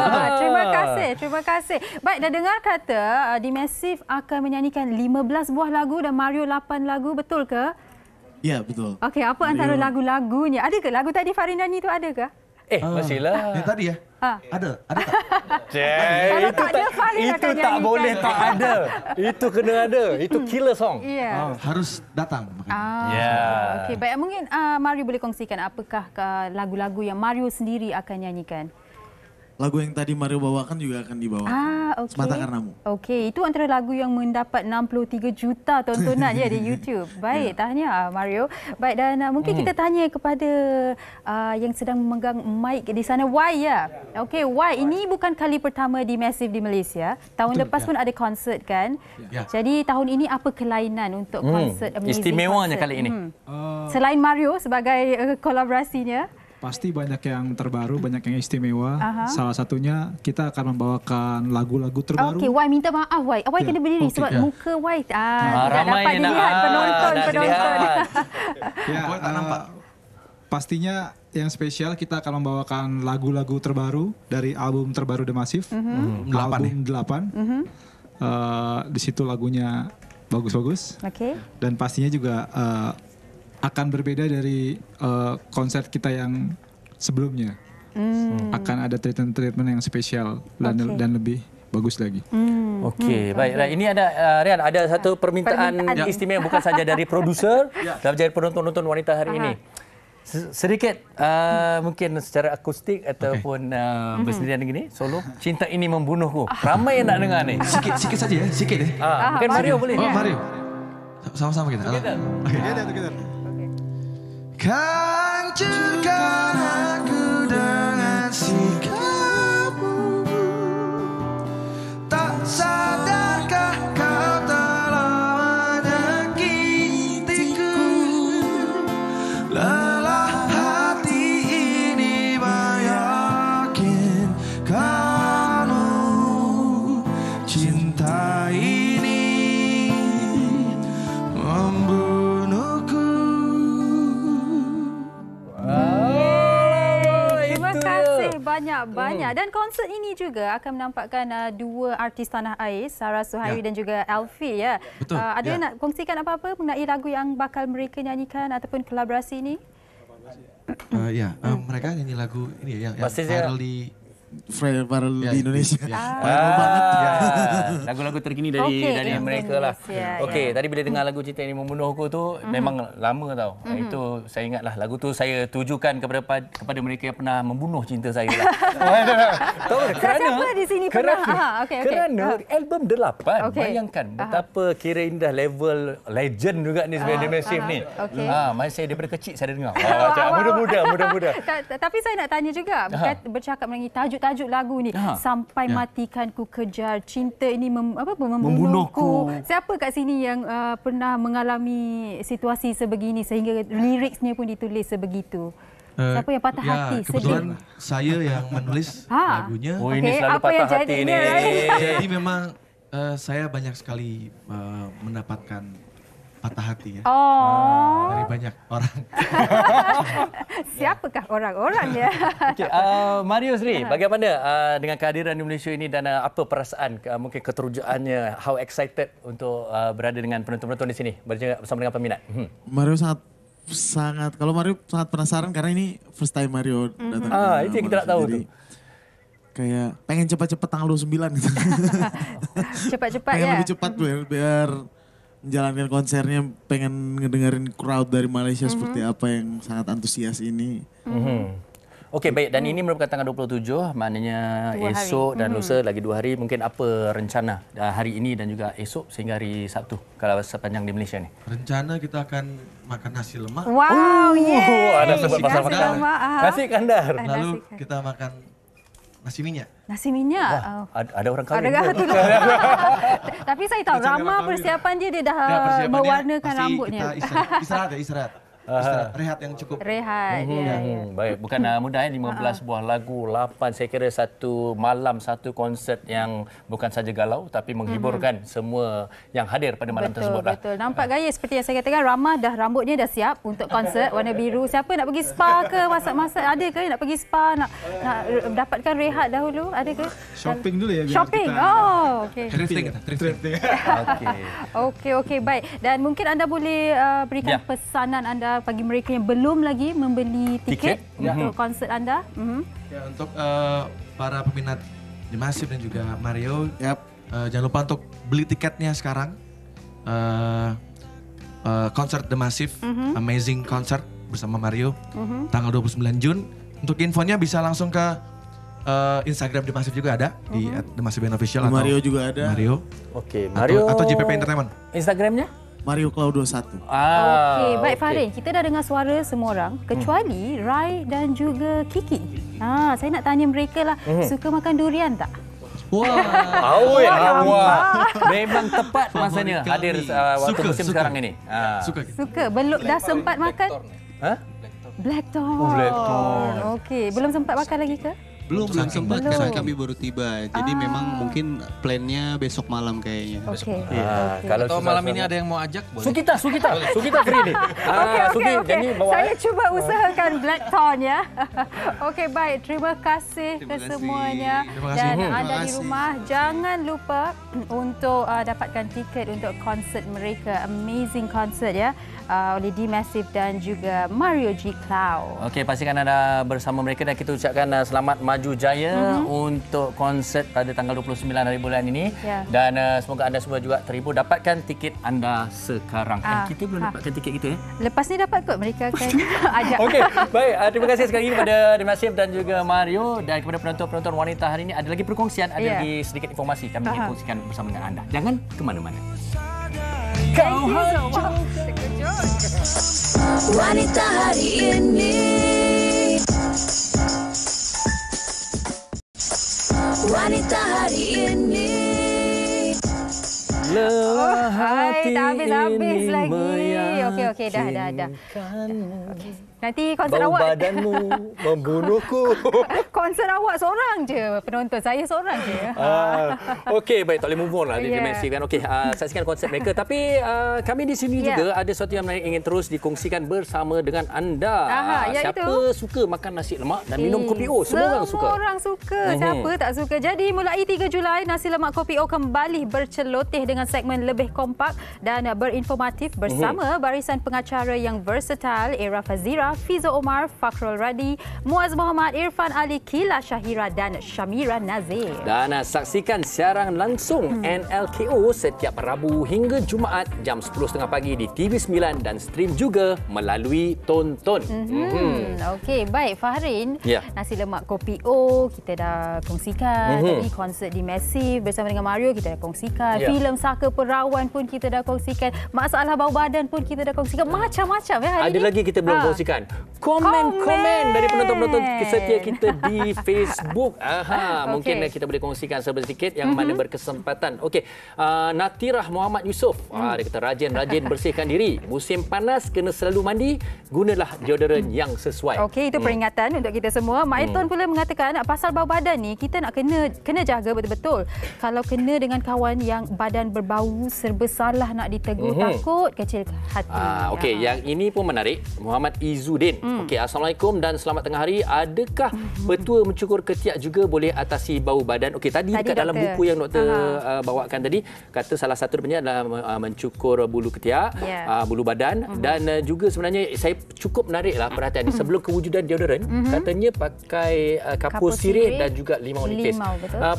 Terima kasih. Baik, dah dengar kata Dimasif akan menyanyikan 15 buah lagu dan Mario 8 lagu, betul ke? Ya, betul. Okey, apa antara lagu-lagunya? Ada ke lagu tadi Farin nyanyi tu ada ke? Masihlah. Yang tadi ya? Ada tak? Itu tak boleh tak ada. Itu kena ada. Itu killer song. Harus datang. Okey, baik. Mungkin Mario boleh kongsikan apakah lagu-lagu yang Mario sendiri akan nyanyikan? Lagu yang tadi Mario bawakan juga akan dibawakan. Semata Karenamu. Okey, itu antara lagu yang mendapat 63 juta tontonan di YouTube. Baik, tahniah Mario. Baik, dan mungkin kita tanya kepada yang sedang memegang mic di sana, Y ya. Okey, Y, ini bukan kali pertama Dimasif di Malaysia. Tahun lepas pun ada konsert kan? Jadi tahun ini apa kelainan untuk konsert Amazing istimewanya concert kali ini? Selain Mario sebagai kolaborasinya? Pasti banyak yang terbaru, banyak yang istimewa. Salah satunya kita akan membawakan lagu-lagu terbaru. Okey, Y minta maaf Y. Y kena berdiri sebab muka Y tidak dapat dilihat penonton. Tak nampak. Pastinya yang spesial kita akan membawakan lagu-lagu terbaru dari album terbaru The Massive. Album 8. Di situ lagunya bagus-bagus. Dan pastinya juga akan berbeda dari konser kita yang sebelumnya. Akan ada treatment yang spesial dan lebih bagus lagi. Okey, baik. Ini ada Rian, ada satu permintaan istimewa bukan saja dari produser, tapi dari penonton-penonton Wanita Hari ini. Sedikit mungkin secara akustik ataupun bersendirian begini, solo. Cinta Ini Membunuhku. Ramai yang nak dengar ni. Sikit saja ya, sikit ya. Mungkin Mario boleh. Mario. Sama-sama kita. Together. Hancurkan aku dengan sikapmu. Tak sadarkah kau telah menyakitiku. Lelah hati ini meyakinkanmu. Cinta ini membunuhku. Banyak. Dan konsert ini juga akan menampakkan dua artis tanah air, Sarah Suhairi dan juga Elfie ya. Betul. Ada nak kongsikan apa-apa mengenai lagu yang bakal mereka nyanyikan ataupun kolaborasi ini? Mereka nyanyi lagu ini yang viral di Indonesia. Viral banget. Lagu-lagu terkini dari mereka lah. Okey, tadi bila dengar lagu Cinta Ini Membunuhku tu memang lama tau. Itu saya ingatlah lagu tu saya tujukan kepada mereka yang pernah membunuh cinta saya lah. Siapa di sini pernah? Kerana album 8. Bayangkan betapa kira indah level legend juga ni sebenarnya Dimasif ni. Masa saya daripada kecil saya dengar. Mudah-mudah. Tapi saya nak tanya juga bercakap mengenai tajuk lagu ni, Sampai Matikan Ku Kejar, Cinta Ini Membunuhku. Siapa kat sini yang pernah mengalami situasi sebegini sehingga liriknya pun ditulis sebegitu? Siapa yang patah hati? Kebetulan saya yang menulis lagunya. Ini selalu patah hati ni. Jadi memang saya banyak sekali mendapatkan patah hati ya. Dari banyak orang. Siapakah orang-orang ya? Mario Sri, bagaimana dengan kehadiran di Malaysia ini dan apa perasaan, mungkin keterujaannya, how excited untuk berada dengan penonton-penonton di sini bersama dengan peminat? Mario sangat sangat, kalau Mario sangat penasaran karena ini first time Mario datang. Itu yang kita tak tahu tuh. Kayak pengen cepat-cepat tanggal 29 gitu. Cepat-cepat pengen lebih cepat biar menjalankan konsernya, pengen ngedengerin crowd dari Malaysia seperti apa yang sangat antusias ini. Okey, baik. Dan ini merupakan tanggal 27, maknanya esok dan lusa lagi 2 hari. Mungkin apa rencana hari ini dan juga esok sehingga hari Sabtu kalau sepanjang di Malaysia ni? Rencana kita akan makan nasi lemak. Wow, ada sebut pasal makanan. Nasi kandar. Lalu kita makan nasi minyak. Nasi minyak. Ada orang kahwin. Tapi saya tahu ramah persiapan dia dah mewarnakan rambutnya. Istirahat. Rehat yang cukup. Rehat. Baik, bukan mudah 15 buah lagu, 8 saya kira satu malam, satu konsert yang bukan saja galau tapi menghiburkan semua yang hadir pada malam tersebut. Betul. Nampak gaya seperti yang saya katakan, Ramah rambutnya dah siap untuk konsert warna biru. Siapa nak pergi spa ke, masak-masak ada ke nak pergi spa, nak dapatkan rehat dahulu, ada ke? Shopping dulu ya biar shopping. kita. Okey. Thrifting. Okey, baik. Dan mungkin anda boleh berikan pesanan anda bagi mereka yang belum lagi membeli tiket untuk konsert anda. Ya, untuk para peminat The Massive dan juga Mario, jangan lupa untuk beli tiketnya sekarang. Konser The Massive, amazing concert bersama Mario, tanggal 29 Jun. Untuk infonya bisa langsung ke Instagram The Massive juga ada di The Massive Band Official. Mario juga ada. Mario. Oke, Mario atau JPP Entertainment. Instagramnya? Mario Cloud 21. Okey, baik Farin, kita dah dengar suara semua orang kecuali Rai dan juga Kiki. Saya nak tanya mereka lah, suka makan durian tak? Memang tepat masanya hadir waktu musim sekarang ini. Suka. Belum dah sempat makan? Blackthorn. Okey, belum sempat makan lagi ke? Belum sempat karena kami baru tiba. Jadi memang mungkin plannya besok malam kayaknya. Okey. Kalau malam ini ada yang mau ajak boleh. Sukita free ni. Okey. Saya cuba usahakan Blackthorn ya. Okey, baik. Terima kasih kesemuanya. Dan anda di rumah jangan lupa untuk dapatkan tiket untuk konsert mereka. Amazing concert ya. Oleh The Massive dan juga Mario G. Cloud. Okey, pastikan anda bersama mereka dan kita ucapkan selamat maju jaya untuk konsert pada tanggal 29 hari bulan ini. Dan semoga anda semua juga terhibur. Dapatkan tiket anda sekarang. Kita belum dapatkan tiket kita ya? Lepas ni dapat kot, mereka akan ajak. Okey, baik. Terima kasih sekali kepada The Massive dan juga Mario, dan kepada penonton-penonton wanita hari ini. Ada lagi perkongsian, ada lagi sedikit informasi kami ingin kongsikan bersama dengan anda. Jangan ke mana-mana. Kau wanita hari ini. Wanita hari ini. Hati tak habis-habis ini lagi. Okey, dah. Okay. Nanti konser bau awak. badanmu membunuhku. Konser awak seorang je, penonton saya seorang je. Okey, baik, tak boleh move on lah di dimensi kan. Okey, saksikan konsep mereka. Tapi kami di sini juga ada sesuatu yang ingin terus dikongsikan bersama dengan anda. Siapa suka makan nasi lemak dan minum kopi O? Semua orang suka. Semua orang suka. Siapa tak suka? Jadi mulai 3 Julai, nasi lemak kopi O kembali berceloteh dengan segmen lebih kompak dan berinformatif bersama barisan pengacara yang versatile, Era Fazira, Fizo Omar, Fakhrul Radi, Muaz Muhammad, Irfan Ali, Kila Syahira dan Syamira Nazir. Dan saksikan siaran langsung NLKO setiap Rabu hingga Jumaat jam 10.30 pagi di TV9 dan stream juga melalui Tonton. Okey, baik Fahrin. Nasi lemak kopi O kita dah kongsikan. Tadi konsert di Massive bersama dengan Mario kita dah kongsikan. Filem Saka Perawan pun kita dah kongsikan. Masalah bau badan pun kita dah kongsikan. Macam-macam ya hari ini. Ada lagi kita belum kongsikan. Komen dari penonton-penonton setia kita di Facebook. Mungkin kita boleh kongsikan sedikit yang mana berkesempatan. Okey, Natirah Muhammad Yusof. Dia kata rajin bersihkan diri. Musim panas kena selalu mandi, gunalah deodoran yang sesuai. Okey, itu peringatan untuk kita semua. Mak Eton pula mengatakan pasal bau badan ni kita nak kena jaga betul-betul. Kalau kena dengan kawan yang badan berbau, serba salah nak ditegur, takut kecil hati. Okey, yang ini pun menarik. Muhammad Izzuddin. Okey, Assalamualaikum dan selamat tengah hari. Adakah petua mencukur ketiak juga boleh atasi bau badan? Okey, tadi dekat dalam buku yang doktor bawakan tadi, kata salah satu darinya adalah mencukur bulu ketiak, bulu badan dan juga sebenarnya saya cukup menariklah perhatian sebelum kewujudan deodoran, katanya pakai kapur sirih dan juga limau nipis.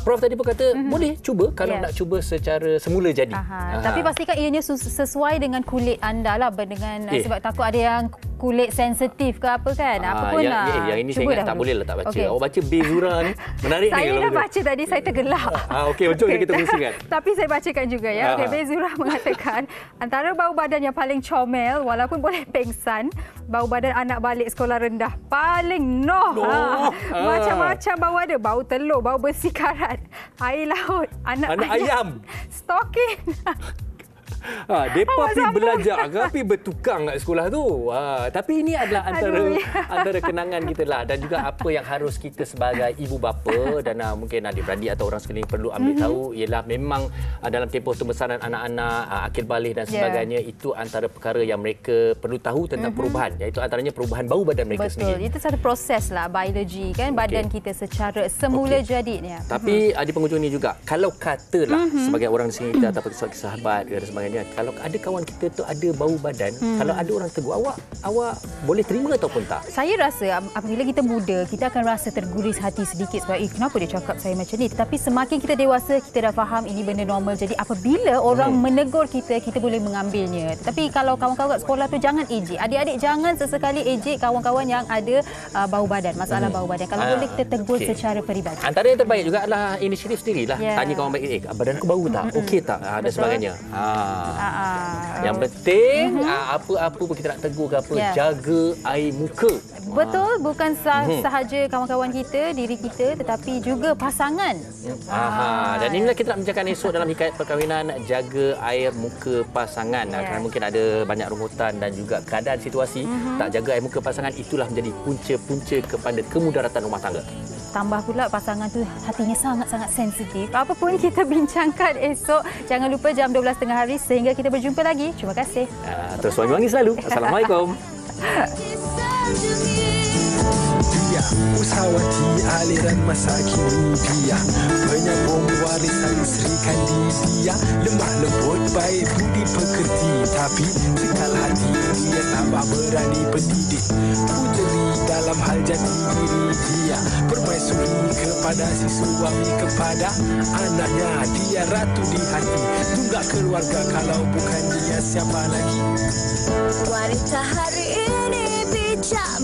Prof tadi pun kata boleh cuba kalau nak cuba secara semula jadi. Tapi pastikan ianya sesuai dengan kulit anda lah, dengan sebab takut ada yang kulit sensitif ke apa kan. Apa pun lah. Yang ini saya ingat tak boleh lah tak baca. Awak baca Bezura ni. Menarik saya dah baca tadi, saya tergelak. Okey, macam kita kongsikan. Tapi saya bacakan juga ya. Bezura mengatakan antara bau badan yang paling comel walaupun boleh pengsan, bau badan anak balik sekolah rendah paling macam-macam bau ada. Bau telur, bau besi karat, air laut, anak ayam, stoking. Depa pergi belajar ke pergi bertukang kat sekolah tu. Tapi ini adalah antara kenangan kita lah, dan juga apa yang harus kita sebagai ibu bapa dan mungkin adik-beradik atau orang sekeliling perlu ambil tahu ialah memang dalam tempoh pembesaran anak-anak, akil balik dan sebagainya, itu antara perkara yang mereka perlu tahu tentang perubahan, iaitu antaranya perubahan bau badan mereka sendiri. Itu satu proses lah biologi kan, badan kita secara semula jadinya. Tapi di penghujung ni juga, kalau katalah sebagai orang di sini kita ataupun sahabat dan sebagainya, kalau ada kawan kita tu ada bau badan, kalau ada orang tegur, awak boleh terima ataupun tak? Saya rasa apabila kita muda, kita akan rasa terguris hati sedikit sebab kenapa dia cakap saya macam ni. Tetapi semakin kita dewasa, kita dah faham ini benda normal. Jadi apabila orang menegur kita, kita boleh mengambilnya. Tetapi kalau kawan-kawan kat sekolah tu jangan ejek. Adik-adik jangan sesekali ejek kawan-kawan yang ada bau badan, masalah bau badan. Kalau boleh kita tegur secara peribadi. Antara yang terbaik juga adalah inisiatif sendirilah. Tanya kawan baik, badan aku bau tak? Okey tak? Dan sebagainya. Yang penting apa-apa pun kita nak tegur ke apa, jaga air muka. Betul, bukan sahaja kawan-kawan kita, diri kita, tetapi juga pasangan. Dan inilah kita nak bincangkan esok dalam Hikayat Perkahwinan, jaga air muka pasangan. Kerana mungkin ada banyak rungutan dan juga keadaan situasi tak jaga air muka pasangan, itulah menjadi punca-punca kepada kemudaratan rumah tangga. Tambah pula pasangan tu hatinya sangat-sangat sensitif. Apa pun kita bincangkan esok. Jangan lupa jam 12.30 hari sehingga kita berjumpa lagi. Terima kasih. Terus wangi-wangi selalu. Assalamualaikum. Dia usahawati aliran masa kini, dia penyambung warisan Sri Kandidia, lemah lembut baik budi pekerti, tapi sekal hati dia tambah berani pendidik. Puteri dalam hal jati diri dia, permaisuri kepada si suami, kepada anaknya dia ratu di hati. Tunggak keluarga, kalau bukan dia siapa lagi? Wanita hari ini bijak